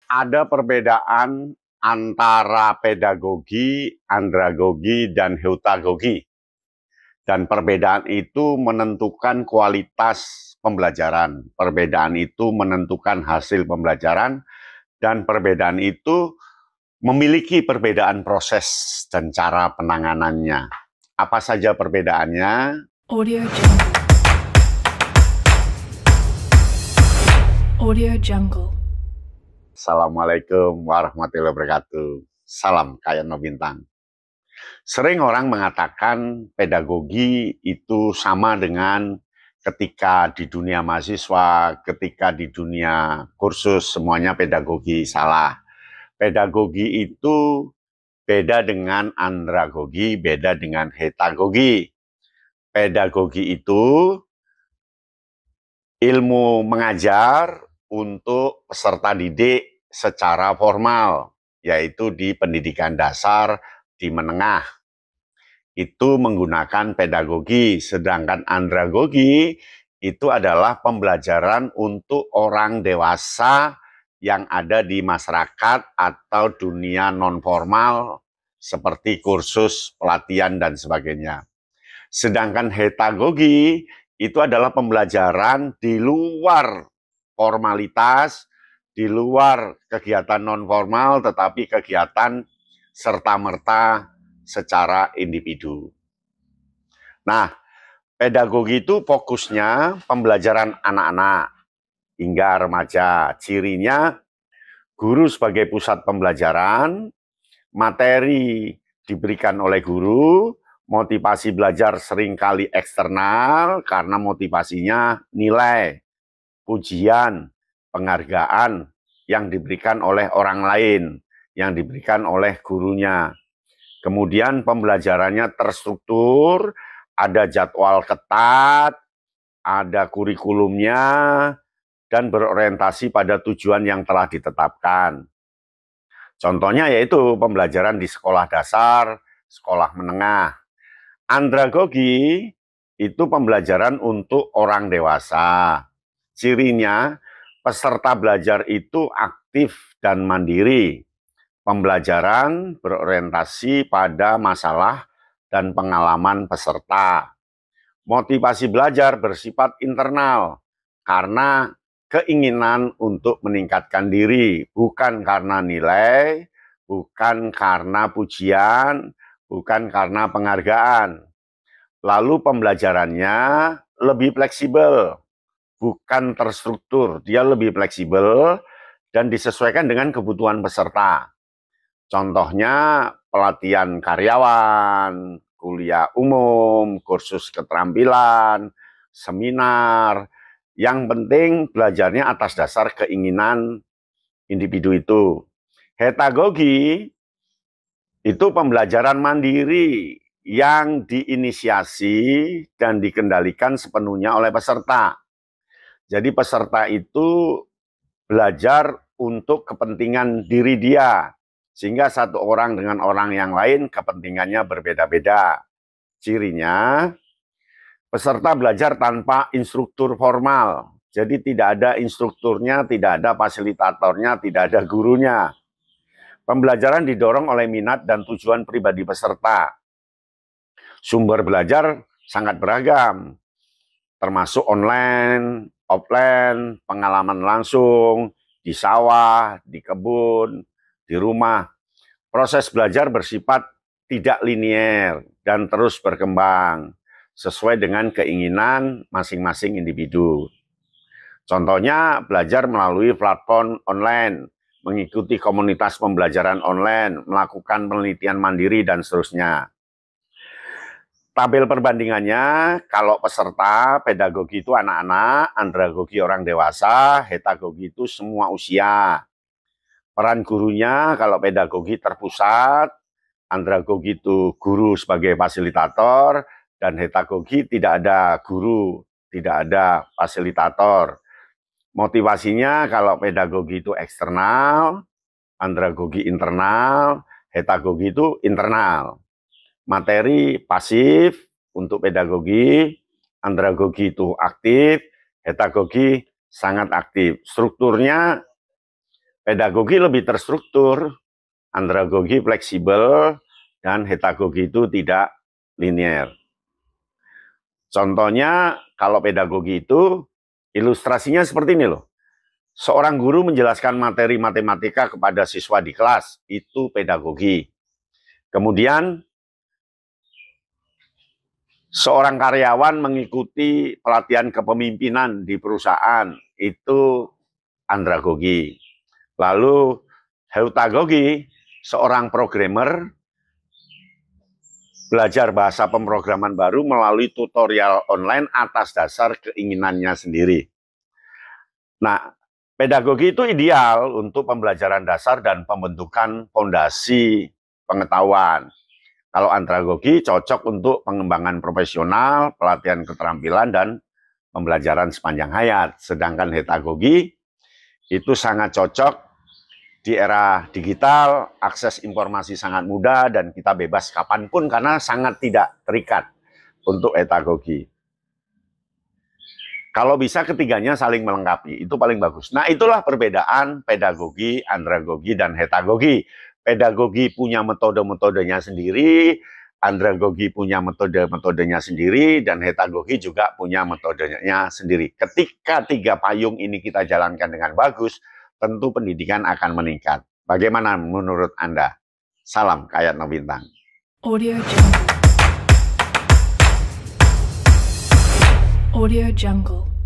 Ada perbedaan antara pedagogi, andragogi, dan heutagogi. Dan perbedaan itu menentukan kualitas pembelajaran. Perbedaan itu menentukan hasil pembelajaran. Dan perbedaan itu memiliki perbedaan proses dan cara penanganannya. Apa saja perbedaannya? Audio Jungle. Audio Jungle. Assalamualaikum warahmatullahi wabarakatuh. Salam Kayano Bintang. Sering orang mengatakan pedagogi itu sama dengan ketika di dunia mahasiswa, ketika di dunia kursus, semuanya pedagogi. Salah. Pedagogi itu beda dengan andragogi, beda dengan heutagogi. Pedagogi itu ilmu mengajar untuk peserta didik secara formal, yaitu di pendidikan dasar, di menengah. Itu menggunakan pedagogi, sedangkan andragogi itu adalah pembelajaran untuk orang dewasa yang ada di masyarakat atau dunia non-formal seperti kursus, pelatihan, dan sebagainya. Sedangkan heutagogi itu adalah pembelajaran di luar formalitas, di luar kegiatan non-formal, tetapi kegiatan serta-merta secara individu. Nah, pedagogi itu fokusnya pembelajaran anak-anak hingga remaja. Cirinya guru sebagai pusat pembelajaran, materi diberikan oleh guru, motivasi belajar seringkali eksternal karena motivasinya nilai, pujian, penghargaan yang diberikan oleh orang lain, yang diberikan oleh gurunya. Kemudian pembelajarannya terstruktur, ada jadwal ketat, ada kurikulumnya, dan berorientasi pada tujuan yang telah ditetapkan. Contohnya yaitu pembelajaran di sekolah dasar, sekolah menengah. Andragogi itu pembelajaran untuk orang dewasa. Cirinya peserta belajar itu aktif dan mandiri. Pembelajaran berorientasi pada masalah dan pengalaman peserta. Motivasi belajar bersifat internal karena keinginan untuk meningkatkan diri, bukan karena nilai, bukan karena pujian, bukan karena penghargaan. Lalu pembelajarannya lebih fleksibel, bukan terstruktur, dia lebih fleksibel dan disesuaikan dengan kebutuhan peserta. Contohnya pelatihan karyawan, kuliah umum, kursus keterampilan, seminar. Yang penting belajarnya atas dasar keinginan individu itu. Heutagogi itu pembelajaran mandiri yang diinisiasi dan dikendalikan sepenuhnya oleh peserta. Jadi peserta itu belajar untuk kepentingan diri dia, sehingga satu orang dengan orang yang lain kepentingannya berbeda-beda. Cirinya, peserta belajar tanpa instruktur formal. Jadi tidak ada instrukturnya, tidak ada fasilitatornya, tidak ada gurunya. Pembelajaran didorong oleh minat dan tujuan pribadi peserta. Sumber belajar sangat beragam, termasuk online, offline, pengalaman langsung, di sawah, di kebun, di rumah. Proses belajar bersifat tidak linier dan terus berkembang sesuai dengan keinginan masing-masing individu. Contohnya belajar melalui platform online, mengikuti komunitas pembelajaran online, melakukan penelitian mandiri, dan seterusnya. Tabel perbandingannya, kalau peserta pedagogi itu anak-anak, andragogi orang dewasa, heutagogi itu semua usia. Peran gurunya, kalau pedagogi terpusat, andragogi itu guru sebagai fasilitator, dan heutagogi tidak ada guru, tidak ada fasilitator. Motivasinya, kalau pedagogi itu eksternal, andragogi internal, heutagogi itu internal. Materi pasif untuk pedagogi, andragogi itu aktif, heutagogi sangat aktif. Strukturnya Pedagogi lebih terstruktur, andragogi fleksibel, dan hetagogi itu tidak linear. Contohnya, kalau pedagogi itu ilustrasinya seperti ini loh. Seorang guru menjelaskan materi matematika kepada siswa di kelas, itu pedagogi. Kemudian, seorang karyawan mengikuti pelatihan kepemimpinan di perusahaan, itu andragogi. Lalu, heutagogi, seorang programmer belajar bahasa pemrograman baru melalui tutorial online atas dasar keinginannya sendiri. Nah, pedagogi itu ideal untuk pembelajaran dasar dan pembentukan fondasi pengetahuan. Kalau andragogi cocok untuk pengembangan profesional, pelatihan keterampilan, dan pembelajaran sepanjang hayat. Sedangkan hetagogi itu sangat cocok di era digital, akses informasi sangat mudah, dan kita bebas kapanpun karena sangat tidak terikat untuk hetagogi. Kalau bisa ketiganya saling melengkapi, itu paling bagus. Nah, itulah perbedaan pedagogi, andragogi, dan hetagogi. Pedagogi punya metode-metodenya sendiri, andragogi punya metode-metodenya sendiri, dan hetagogi juga punya metodenya sendiri. Ketika tiga payung ini kita jalankan dengan bagus, tentu pendidikan akan meningkat. Bagaimana menurut Anda? Salam Kayat Bintang. Audio Jungle. Audio Jungle.